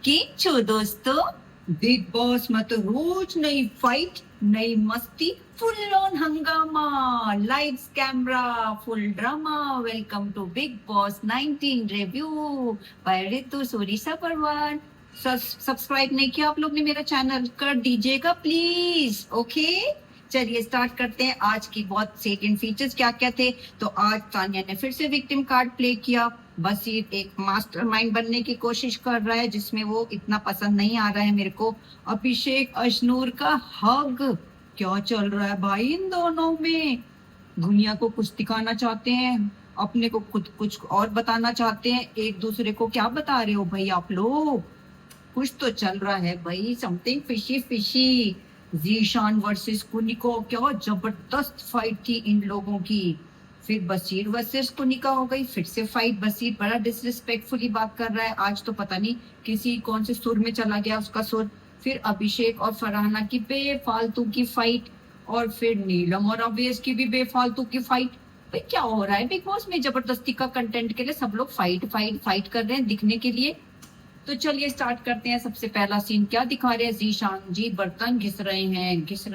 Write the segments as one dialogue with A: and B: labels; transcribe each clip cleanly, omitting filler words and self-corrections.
A: केम छो दोस्तों? Big boss में तो रोज नई फाइट, नई मस्ती, फुल ऑन हंगामा, lights camera, full drama. Welcome to Bigg Boss 19 review by Ritu Surisa Parwan. Subscribe नहीं किया आप लोग ने मेरा चैनल, कर दीजिएगा प्लीज। ओके, चलिए स्टार्ट करते हैं। आज की बहुत सेकेंड फीचर्स क्या क्या थे। तो आज तानिया ने फिर से विक्टिम कार्ड प्ले किया। बसीर एक मास्टरमाइंड बनने की कोशिश कर रहा है, जिसमें वो इतना पसंद नहीं आ रहा है मेरे को। अभिषेक अशनूर का हग, क्या चल रहा है भाई इन दोनों में? दुनिया को कुछ दिखाना चाहते हैं, अपने को खुद कुछ और बताना चाहते हैं। एक दूसरे को क्या बता रहे हो भाई आप लोग? कुछ तो चल रहा है भाई, something fishy fishy. Zeeshan versus Kuniko, क्या जबरदस्त फाइट थी इन लोगों की। फिर बशीर वर्सेस कुनिका हो गई, फिर से फाइट। बशीर बड़ा डिसरिस्पेक्टफुली बात कर रहा है आज, तो पता नहीं किसी कौन से सुर में चला गया उसका सुर। फिर अभिषेक और फरहाना की बेफालतू की फाइट, और फिर नीलम और अवेश की भी बेफालतू की फाइट। भाई क्या हो रहा है बिग बॉस में? जबरदस्ती का कंटेंट के लिए सब लोग फाइट फाइट फाइट कर रहे हैं दिखने के लिए। तो चलिए स्टार्ट करते हैं। सबसे पहला सीन क्या दिखा रहे हैं? जीशान जी बर्तन घिस रहे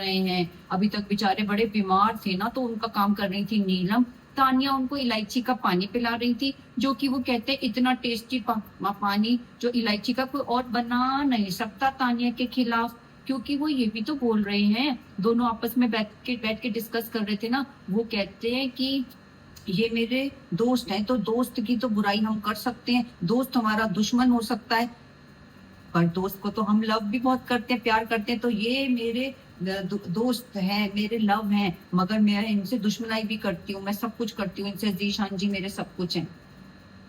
A: हैं। अभी तक बेचारे बड़े बीमार थे ना, तो उनका काम कर रही थी नीलम। तानिया उनको इलायची का पानी पिला रही थी, जो कि वो कहते हैं इतना टेस्टी पानी जो इलायची का कोई और बना नहीं सकता तानिया के खिलाफ। क्योंकि वो ये भी तो बोल रहे हैं, दोनों आपस में बैठ के डिस्कस कर रहे थे ना। वो कहते हैं कि ये मेरे दोस्त हैं, तो दोस्त की तो बुराई हम कर सकते हैं, दोस्त हमारा दुश्मन हो सकता है, पर दोस्त को तो हम लव भी बहुत करते हैं, प्यार करते हैं। तो ये मेरे दोस्त हैं, मेरे लव हैं, मगर मैं इनसे दुश्मनाई भी करती हूँ, मैं सब कुछ करती हूँ इनसे। जीशान जी मेरे सब कुछ हैं।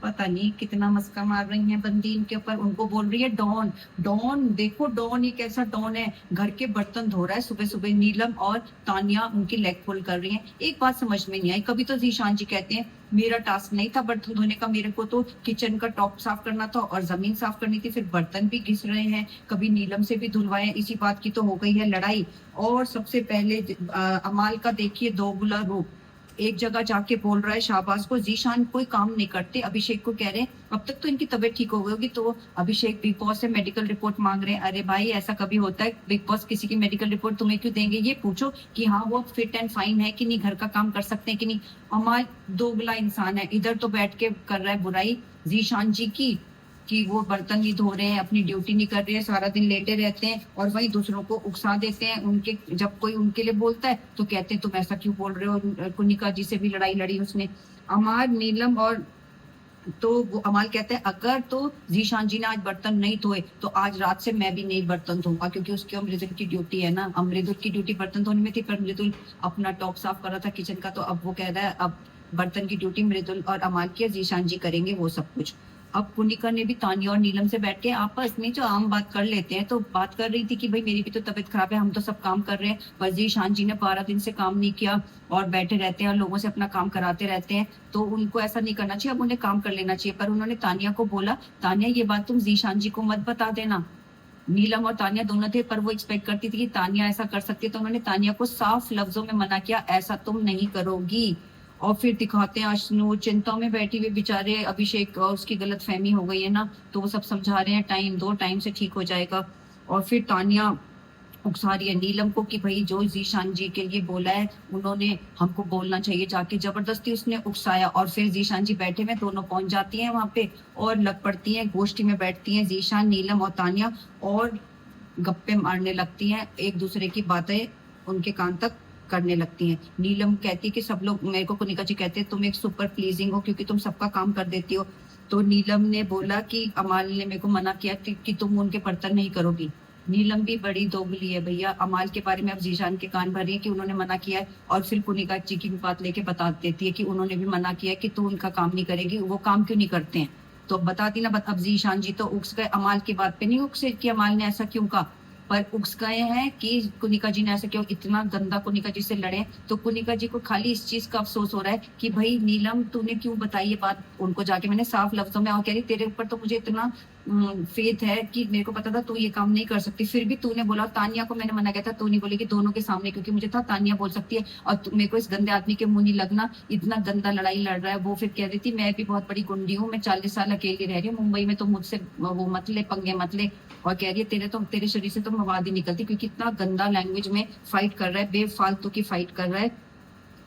A: पता नहीं कितना मस्का मार रही हैं बंदी इनके ऊपर। उनको बोल रही है डॉन। डॉन देखो, डॉन ये कैसा डॉन है, घर के बर्तन धो रहा है सुबह सुबह। नीलम और तानिया उनकी लेग पुल कर रही हैं। एक बात समझ में नहीं आई। कभी तो जीशान जी कहते हैं मेरा टास्क नहीं था बर्तन धोने का, मेरे को तो किचन का टॉप साफ करना था और जमीन साफ करनी थी। फिर बर्तन भी घिस रहे हैं, कभी नीलम से भी धुलवाए। इसी बात की तो हो गई है लड़ाई। और सबसे पहले अमाल का देखिए दोगला रूप। एक जगह जाके बोल रहा है शाहबाज को जीशान कोई काम नहीं करते। अभिषेक को कह रहे हैं अब तक तो इनकी तबीयत ठीक हो गई होगी, तो अभिषेक बिग बॉस से मेडिकल रिपोर्ट मांग रहे हैं। अरे भाई ऐसा कभी होता है? बिग बॉस किसी की मेडिकल रिपोर्ट तुम्हें क्यों देंगे? ये पूछो कि हाँ वो फिट एंड फाइन है कि नहीं, घर का काम कर सकते हैं कि नहीं। अमाल दोगला इंसान है, इधर तो बैठ के कर रहा है बुराई जीशान जी की, कि वो बर्तन नहीं धो रहे हैं, अपनी ड्यूटी नहीं कर रहे हैं, सारा दिन लेटे रहते हैं, और वही दूसरों को उकसा देते हैं। उनके जब कोई उनके लिए बोलता है तो कहते हैं तुम ऐसा क्यों बोल रहे हो। कुनिका जी से भी लड़ाई लड़ी उसने। अमार नीलम और तो वो अमाल कहता है अगर तो जीशान जी ने आज बर्तन नहीं धोए तो आज रात से मैं भी नहीं बर्तन धोऊंगा, क्योंकि उसकी मृदुल की ड्यूटी है ना। मृदुल की ड्यूटी बर्तन धोने में थी, पर मृदुल अपना टॉप साफ कर रहा था किचन का, तो अब वो कह रहा है अब बर्तन की ड्यूटी मृदुल और अमाल की, जीशान जी करेंगे वो सब कुछ। अब पुनिका ने भी तानिया और नीलम से बैठ के आपस में जो आम बात कर लेते हैं, तो बात कर रही थी कि भाई मेरी भी तो तबीयत खराब है, हम तो सब काम कर रहे हैं, पर जीशान जी ने 12 दिन से काम नहीं किया और बैठे रहते हैं और लोगों से अपना काम कराते रहते हैं, तो उनको ऐसा नहीं करना चाहिए, अब उन्हें काम कर लेना चाहिए। पर उन्होंने तानिया को बोला तानिया ये बात तुम जीशान जी को मत बता देना। नीलम और तानिया दोनों थे, पर वो एक्सपेक्ट करती थी कि तानिया ऐसा कर सकती है, तो उन्होंने तानिया को साफ लफ्जों में मना किया ऐसा तुम नहीं करोगी। और फिर दिखाते हैं अश्नु चिंता में बैठी हुई, बेचारे अभिषेक और उसकी गलत फहमी हो गई है ना, तो वो सब समझा रहे हैं टाइम दो, टाइम से ठीक हो जाएगा। और फिर तानिया उकसा रही है नीलम को कि भाई जो जीशान जी के लिए बोला है उन्होंने हमको बोलना चाहिए जाके, जबरदस्ती उसने उकसाया। और फिर जीशान जी बैठे में दोनों पहुंच जाती हैं वहां पे और लग पड़ती हैं, गोष्ठी में बैठती हैं जीशान, नीलम और तानिया, और गप्पे मारने लगती हैं, एक दूसरे की बातें उनके कान तक करने लगती हैं। नीलम कहती है कि सब लोग मेरे को कुनिका जी कहते हैं तुम एक सुपर प्लीजिंग हो क्योंकि तुम सबका काम कर देती हो। तो नीलम ने बोला कि अमाल ने मेरे को मना किया कि तुम उनके बर्तन नहीं करोगी। नीलम भी बड़ी दोगली है भैया, अमाल के बारे में अब जीशान के कान भर रही है कि उन्होंने मना किया है, और फिर कुनिका जी की बात लेके बता देती है कि उन्होंने भी मना किया है कि तू उनका काम नहीं करेगी, वो काम क्यों नहीं करते हैं। तो बताती ना, अब जीशान जी तो उकस गए, अमाल की बात पे नहीं उकसे कि अमाल ने ऐसा क्यों कहा, पर उकस गए हैं कि कुनिका जी ने ऐसा क्यों, इतना गंदा कुनिका जी से लड़े। तो कुनिका जी को खाली इस चीज का अफसोस हो रहा है कि भाई नीलम तूने क्यों बताई ये बात उनको जाके। मैंने साफ लफ्जों में और कह रही तेरे ऊपर तो मुझे इतना फेथ है कि मेरे को पता था तू ये काम नहीं कर सकती, फिर भी तूने बोला। तानिया को मैंने मना किया था, तू नहीं बोलेगी दोनों के सामने, क्योंकि मुझे था तानिया बोल सकती है और मेरे को इस गंदे आदमी के मुंह नहीं लगना, इतना गंदा लड़ाई लड़ रहा है। वो फिर कह रही थी मैं भी बहुत बड़ी गुंडी हूँ, मैं 40 साल अकेली रह रही हूँ मुंबई में, तो मुझसे वो मत ले, पंगे मत ले। और कह रही है तेरे शरीर से तो मवाद ही निकलती, क्योंकि इतना गंदा लैंग्वेज में फाइट कर रहा है, बेफालतू की फाइट कर रहा है।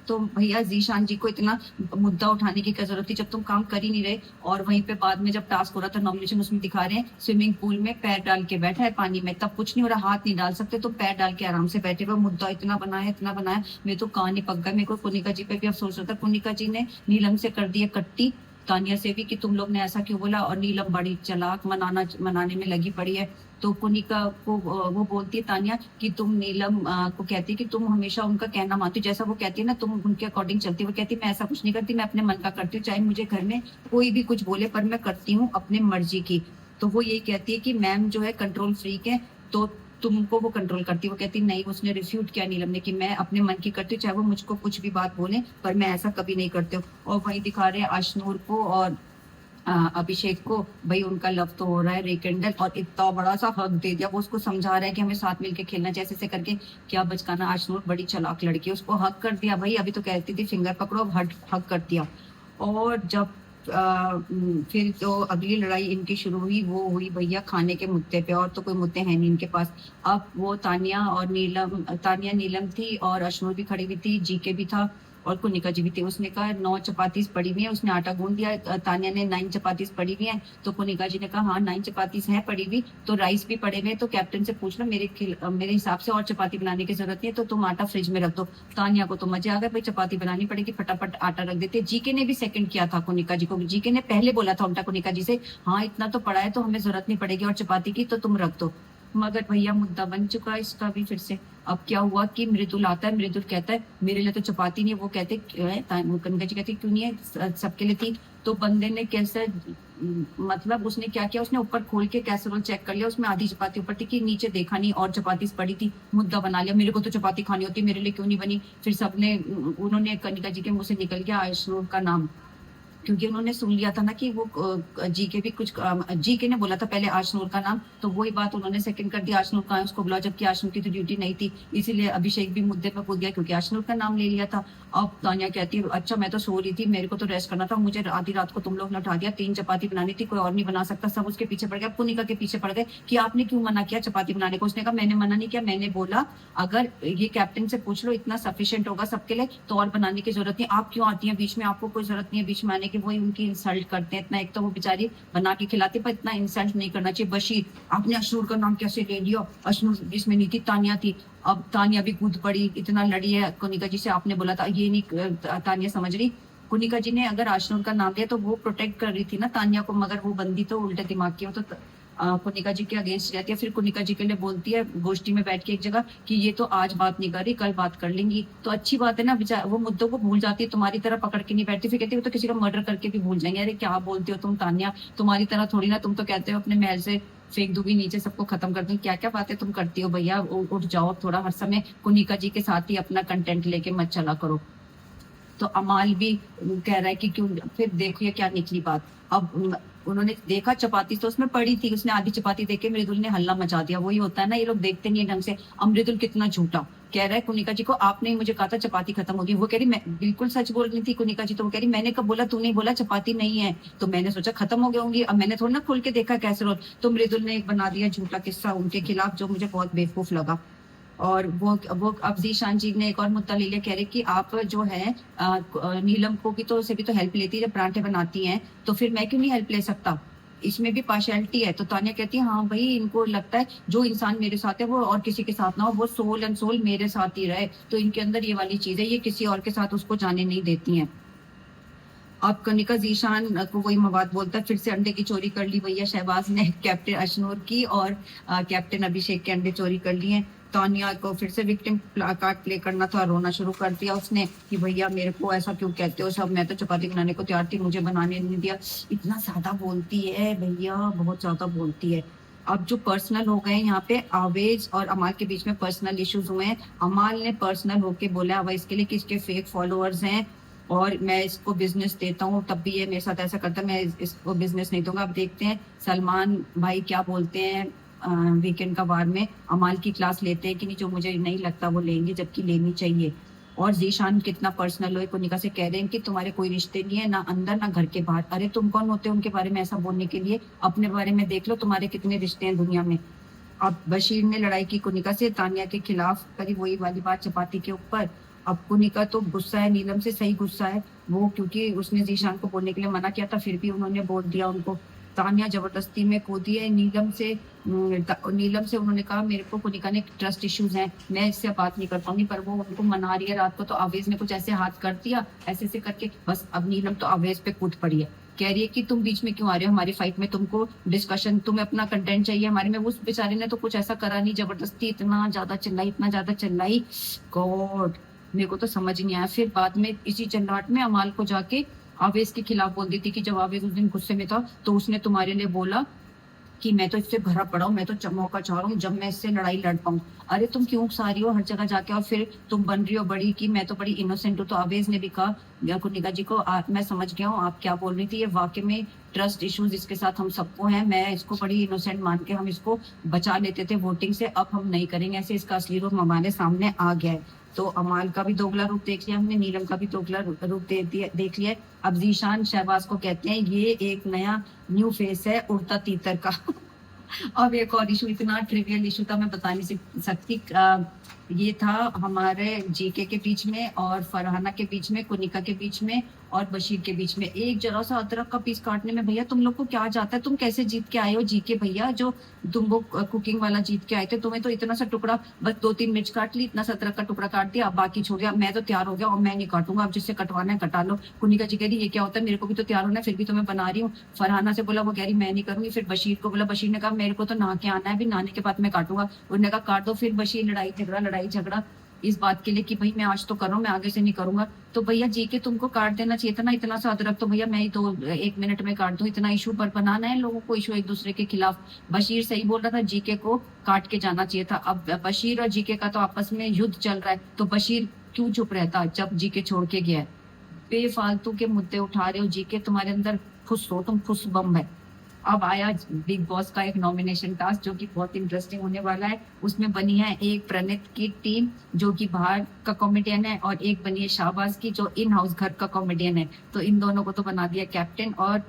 A: तो भैया जीशान जी को इतना मुद्दा उठाने की क्या जरूरत थी जब तुम काम कर ही नहीं रहे। और वहीं पे बाद में जब टास्क हो रहा था नॉमिनेशन, उसमें दिखा रहे हैं स्विमिंग पूल में पैर डाल के बैठा है पानी में, तब कुछ नहीं हो रहा, हाथ नहीं डाल सकते तो पैर डाल के आराम से बैठे हुए। मुद्दा इतना बनाया, इतना बनाया, मैं तो कान ही पक गया। मेरे को कुनिका जी पे भी अफसोस होता। कुनिका जी ने नीलम से कर दिया कट्टी, तानिया से भी, कि तुम लोग ने ऐसा क्यों बोला। और नीलम बड़ी चालाक मनाने में लगी पड़ी है। तो कुनिका को वो बोलती है तानिया कि तुम नीलम को कहती है कि तुम हमेशा उनका कहना मानती हो, जैसा वो कहती है ना तुम उनके अकॉर्डिंग चलती हो। वो कहती है मैं ऐसा कुछ नहीं करती, मैं अपने मन का करती हूँ, चाहे मुझे घर में कोई भी कुछ बोले, पर मैं करती हूँ अपने मर्जी की। तो वो यही कहती है कि मैम जो है कंट्रोल फ्रीक है, तो तुमको वो कंट्रोल करती है। वो कहती नहीं, उसने रिफ्यूट किया नीलम ने कि मैं अपने मन की करती हूँ, चाहे वो मुझको कुछ भी बात बोले, पर मैं ऐसा कभी नहीं करती हूँ। और वही दिखा रहे हैं अशनूर को और अभिषेक को, भाई उनका लव तो हो रहा है रिकेंडल, और इतना बड़ा सा हक दे दिया। वो उसको समझा रहा है कि हमें साथ मिलके खेलना, जैसे से करके क्या बचकाना। अशनूर बड़ी चालाक लड़की है, उसको हक कर दिया। भाई अभी तो कहती थी फिंगर पकड़ो, अब हक कर दिया। और जब फिर तो अगली लड़ाई इनकी शुरू हुई, वो हुई भैया खाने के मुद्दे पे, और तो कोई मुद्दे हैं नहीं इनके पास। अब वो तानिया नीलम थी और अशनूर भी खड़ी हुई थी, जीके भी था और कुनिका जी भी थी। उसने कहा 9 चपातीस पड़ी हुई है, उसने आटा गूंद दिया। तानिया ने 9 चपातीस पड़ी हुई है, तो कुनिका जी ने कहा हाँ 9 चपातीस है पड़ी हुई, तो राइस भी पड़े हुए, तो कैप्टन से पूछ लो, मेरे हिसाब से और चपाती बनाने की जरूरत नहीं है, तो तुम आटा फ्रिज में रख दो। तानिया को तो मजे आ गए, भाई चपाती बनानी पड़ेगी, फटाफट आटा रख देते। जीके ने भी सेकंड किया था कुनिका जी को, जीके ने पहले बोला था उल्टा कुनिका जी से, हाँ इतना तो पड़ा है तो हमें जरूरत नहीं पड़ेगी और चपाती की, तो तुम रख दो। मगर भैया मुद्दा बन चुका है इसका भी फिर से। अब क्या हुआ कि मृदुल आता है, मृदुल कहता है मेरे लिए तो चपाती नहीं है। वो कहते कनका जी कहती क्यों नहीं है, सबके लिए थी। तो बंदे ने कैसे मतलब उसने क्या किया, उसने ऊपर खोल के कैसरोल चेक कर लिया, उसमें आधी चपाती ऊपर थी, कि नीचे देखा नहीं और चपाती पड़ी थी। मुद्दा बना लिया, मेरे को तो चपाती खानी होती, मेरे लिए क्यों नहीं बनी। फिर सबने उन्होंने कनिका जी के मुंह से निकल गया आयुष्नूर का नाम, क्योंकि उन्होंने सुन लिया था ना कि वो जीके भी कुछ जीके ने बोला था पहले आशनूर का नाम, तो वही बात उन्होंने सेकंड कर दिया, आशनूर का उसको बुलाओ, जबकि आशनूर की तो ड्यूटी नहीं थी। इसीलिए अभिषेक भी मुद्दे पर कूद गया क्योंकि आशनूर का नाम ले लिया था। अब तानिया कहती है अच्छा मैं तो सो रही थी, मेरे को तो रेस्ट करना था, मुझे आधी रात को तुम लोग ने उठा दिया, 3 चपाती बनानी थी, कोई और नहीं बना सकता। सब उसके पीछे पड़ गया, पुनिका के पीछे पड़ गए कि आपने क्यों मना किया चपाती बनाने को। उसने कहा मैंने मना नहीं किया, मैंने बोला अगर ये कैप्टन से पूछ लो इतना सफिशिएंट होगा सबके लिए तो और बनाने की जरूरत नहीं, आप क्यों आती है बीच में, आपको कोई जरूरत नहीं है बीच में आने की। वही उनकी इंसल्ट करते हैं इतना, एक तो वो बेचारी बना के खिलाती, पर इतना इंसल्ट नहीं करना चाहिए। बशीर आपने अशनूर का नाम कैसे ले लिया, अशनूर जिसमें नहीं थी, तानिया थी। अब तानिया भी कूद पड़ी, इतना लड़ी है कुनिका जी से, आपने बोला था ये नहीं तानिया समझ रही। कुनिका जी ने अगर अशनूर का नाम लिया तो वो प्रोटेक्ट कर रही थी ना तानिया को, मगर वो बंदी तो उल्टे दिमाग की हो, तो कुनिका जी के अगेंस्ट रहती है। फिर कुनिका जी के लिए बोलती है गोष्ठी में बैठ के एक जगह कि ये तो आज बात नहीं कर रही, कल बात कर लेंगी। तो अच्छी बात है ना, वो मुद्दों को भूल जाती है, तुम्हारी तरह पकड़ के नहीं बैठती। फिर कहती है वो तो किसी का मर्डर करके भी भूल जाएंगे। अरे क्या बोलती हो तुम तानिया, तुम्हारी तरह थोड़ी ना, तुम तो कहते हो अपने महल से फेंक दूंगी नीचे, सबको खत्म कर दूंगी। क्या क्या बातें तुम करती हो भैया, उठ जाओ थोड़ा, हर समय कुनिका जी के साथ ही अपना कंटेंट लेके मत चला करो। तो अमाल भी कह रहा है कि क्यों, फिर देखो ये क्या निकली बात। अब उन्होंने देखा चपाती तो उसमें पड़ी थी, उसने आधी चपाती देके मृदुल ने हल्ला मचा दिया। वही होता है ना, ये लोग देखते नहीं है ढंग से। अमृदुल कितना झूठा कह रहा है कुनिका जी को, आपने ही मुझे कहा था चपाती खत्म होगी। वो कह रही मैं बिल्कुल सच बोल रही थी कुनिका जी, तो वो कह रही मैंने कब बोला, तूने बोला चपाती नहीं है, तो मैंने सोचा खत्म हो गई होंगी। अब मैंने थोड़ा ना खोल के देखा कैसरोल। तो मृदुल ने एक बना दिया झूठा किस्सा उनके खिलाफ, जो मुझे बहुत बेवकूफ लगा। और वो अब जीशान जी ने एक और मुद्दा ले लिया, कह रहे कि आप जो है नीलम को भी तो, उसे भी तो हेल्प लेती है जब पराठे बनाती हैं, तो फिर मैं क्यों नहीं हेल्प ले सकता, इसमें भी पार्शियलिटी है। तो तानिया कहती है हाँ भाई, इनको लगता है जो इंसान मेरे साथ है वो और किसी के साथ ना हो, वो सोल एंड सोल मेरे साथ ही रहे, तो इनके अंदर ये वाली चीज है, ये किसी और के साथ उसको जाने नहीं देती हैं। अब कनिका जीशान को वही मवाद बोलता है, फिर से अंडे की चोरी कर ली भैया शहबाज ने, कैप्टन अशनूर की और कैप्टन अभिषेक के अंडे चोरी कर लिए। तानिया को फिर से विक्टिम कार्ड प्ले करना था, रोना शुरू कर दिया उसने कि भैया मेरे को ऐसा क्यों कहते हो सब, मैं तो चपाती बनाने को तैयार थी, मुझे बनाने नहीं दिया। इतना ज्यादा बोलती है भैया, बहुत ज्यादा बोलती है। अब जो पर्सनल हो गए यहाँ पे, आवेज और अमाल के बीच में पर्सनल इश्यूज हुए हैं। अमाल ने पर्सनल होके बोला अवैस के लिए कि इसके फेक फॉलोअर्स हैं, और मैं इसको बिजनेस देता हूँ तब भी ये मेरे साथ ऐसा करता है, मैं इसको बिजनेस नहीं दूंगा। अब देखते हैं सलमान भाई क्या बोलते हैं। वीकेंड का वार में अमाल की क्लास लेते हैं कि नहीं, जो मुझे नहीं लगता वो लेंगे, जबकि लेनी चाहिए। और जीशान कितना पर्सनल हो, कोनिका से कह रहे हैं कि तुम्हारे कोई रिश्ते नहीं है, ना अंदर ना घर के बाहर। अरे तुम कौन होते हो उनके बारे में ऐसा बोलने के लिए? अपने बारे में देख लो, तुम्हारे कितने रिश्ते हैं दुनिया में। अब बशीर ने लड़ाई की कुनिका से तानिया के खिलाफ, करीब वही वाली बात चपाती के ऊपर। अब कुनिका तो गुस्सा है, नीलम से सही गुस्सा है वो, क्योंकि उसने जीशान को बोलने के लिए मना किया था, फिर भी उन्होंने बोल दिया उनको। तानिया जबरदस्ती में कूदी है नीलम से उन्होंने कहा मेरे को कुनिका ने ट्रस्ट इश्यूज हैं, मैं इससे बात नहीं कर पाऊंगी, पर वो उनको मना रही है। रात को तो आवेज ने कुछ ऐसे हाथ कर दिया, ऐसे ऐसे करके, बस अब नीलम तो आवेज पे कूद पड़ी है। कह रही है कि तुम बीच में क्यों आ रहे हो हमारी फाइट में, तुमको डिस्कशन, तुम्हें अपना कंटेंट चाहिए हमारे में। उस बेचारे ने तो कुछ ऐसा करा नहीं, जबरदस्ती इतना ज्यादा चिल्लाई। गॉड, मेरे को तो समझ नहीं आया। फिर बाद में इसी चिल्लाहट में अमाल को जाके आवेश के खिलाफ बोल दी थी कि जब आवेश उस दिन गुस्से में था तो उसने तुम्हारे लिए बोला कि मैं तो इससे भरा पड़ा हूँ, मैं तो मौका चाह रहा हूँ जब मैं इससे लड़ाई लड़ पाऊँ। अरे तुम क्यों उकसा रही हो हर जगह जाके, और फिर तुम बन रही हो बड़ी कि मैं तो बड़ी इनोसेंट हूँ। तो आवेज ने भी कहा कुनिका जी को, मैं समझ गया हूँ आप क्या बोल रही थी, ये वाकई में ट्रस्ट इश्यूज इसके साथ हम सबको हैं, मैं इसको बड़ी इनोसेंट मान के हम इसको बचा लेते थे वोटिंग से, अब हम नहीं करेंगे ऐसे, इसका असली रूप हमारे सामने आ गया है। तो अमाल का भी दोगला रूप देख लिया हमने, नीलम का भी दोगला रूप देख लिया। अब जीशान शहबाज को कहते हैं ये एक नया न्यू फेस है उड़ता तीतर का। अब एक और इशू, इतना ट्रिवियल इशू था मैं बता नहीं सकती। ये था हमारे जीके के बीच में और फरहाना के बीच में, कुनिका के बीच में और बशीर के बीच में। एक जरा सा अदरक का पीस काटने में भैया तुम लोग को क्या जाता है, तुम कैसे जीत के आए हो जीके भैया, जो तुम वो कुकिंग वाला जीत के आए थे, तुम्हें तो इतना सा टुकड़ा, बस 2-3 मिर्च काट ली, इतना सा अदरक का टुकड़ा काट दिया, बाकी छोड़ दिया। मैं तो तैयार हो गया और मैं नहीं काटूंगा, अब जिससे कटवाना है कटा लो। कुनिका जी कह रही ये क्या होता है, मेरे को भी तो तैयार होना है, फिर भी तो मैं बना रही हूँ। फरहाना से बोला, वो कह रही मैं नहीं करूंगी। फिर बशीर को बोला, बशीर ने कहा मेरे को तो नहा के आना है, अभी नहाने के बाद मैं काटूंगा। उन्होंने कहा काट दो। फिर बशीर लड़ाई झगड़ा इस बात के लिए कि भाई मैं आज तो कर रहा हूँ, मैं आगे से नहीं करूंगा। तो भैया जी के तुमको काट देना चाहिए था ना इतना सा अदरक, तो भैया मैं ही तो 1 मिनट में काट दूं, इतना इशू पर बनाना है लोगों को, इशू एक दूसरे के खिलाफ। बशीर सही बोल रहा था, जीके को काट के जाना चाहिए था। अब बशीर और जीके का तो आपस में युद्ध चल रहा है, तो बशीर क्यों चुप रहता जब जीके छोड़ के गया है? बेफालतू के मुद्दे उठा रहे हो जीके, तुम्हारे अंदर फुस हो, तुम फुस बम है। अब आया बिग बॉस का एक नॉमिनेशन टास्क जो कि बहुत इंटरेस्टिंग होने वाला है। उसमें बनी है एक प्रणीत की टीम जो कि बाहर का कॉमेडियन है, और एक बनी है शाहबाज की जो इन हाउस घर का कॉमेडियन है। तो इन दोनों को तो बना दिया कैप्टन, और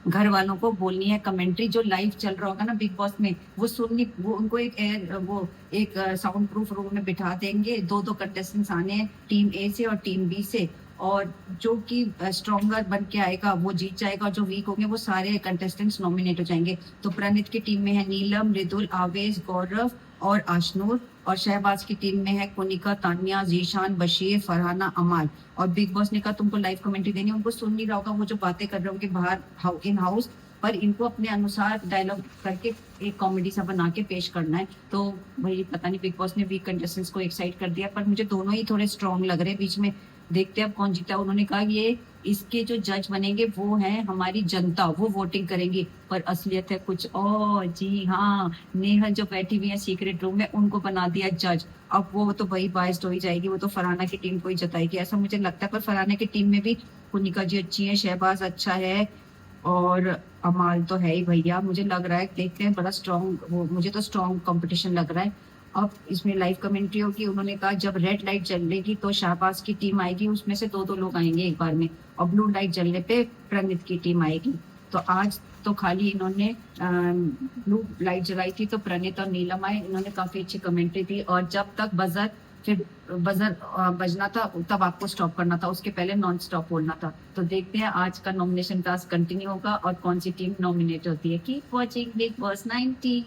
A: घर वालों को बोलनी है कमेंट्री, जो लाइव चल रहा होगा ना बिग बॉस में वो सुननी, वो उनको एक साउंड प्रूफ रूम में बिठा देंगे। 2-2 कंटेस्टेंट्स आने हैं, टीम ए से और टीम बी से, और जो कि स्ट्रॉन्गर बन के आएगा वो जीत जाएगा, और जो वीक होंगे वो सारे कंटेस्टेंट्स नॉमिनेट हो जाएंगे। तो प्रणीत की टीम में है नीलम, मृदुल, आवेश, गौरव और आशनूर, और शहबाज की टीम में है कुनिका, तानिया, जीशान, बशीर, फरहाना, अमाल। और बिग बॉस ने कहा तुमको लाइव कमेंट्री देनी है, उनको सुन नहीं रहा होगा वो जो बातें कर रहे होंगे बाहर इन हाउस, पर इनको अपने अनुसार डायलॉग करके एक कॉमेडी सा बना के पेश करना है। तो भाई पता नहीं बिग बॉस ने वीक कंटेस्टेंट्स को एक साइड कर दिया, पर मुझे दोनों ही थोड़े स्ट्रॉन्ग लग रहे हैं बीच में। देखते हैं अब कौन जीता। उन्होंने कहा ये इसके जो जज बनेंगे वो है हमारी जनता, वो वोटिंग करेंगी, पर असलियत है कुछ और। जी हाँ, नेहल जो बैठी हुई है सीक्रेट रूम में, उनको बना दिया जज। अब वो तो भाई बाइस्ड हो ही जाएगी, वो तो फरहाना की टीम को ही जताएगी ऐसा मुझे लगता है। पर फरहाना की टीम में भी कुनिका जी अच्छी है, शहबाज अच्छा है, और अमाल तो है ही भैया। मुझे लग रहा है, देखते हैं, बड़ा स्ट्रॉन्ग, वो मुझे तो स्ट्रॉन्ग कंपटीशन लग रहा है। अब इसमें लाइव कमेंट्री होगी। उन्होंने कहा जब रेड लाइट जलेगी तो शाहबाज की टीम आएगी, उसमें से 2-2 लोग आएंगे एक बार में, और ब्लू लाइट जलने पे प्रणीत की टीम आएगी। तो आज तो खाली इन्होंने ब्लू लाइट जलाई थी तो प्रणीत और नीलम आए, इन्होंने काफी अच्छी कमेंट्री दी। और जब तक बजर बजना था तब आपको स्टॉप करना था, उसके पहले नॉन स्टॉप बोलना था। तो देखते हैं आज का नॉमिनेशन टास्क कंटिन्यू होगा और कौन सी टीम नॉमिनेट होती है। Keep watching big boss 90।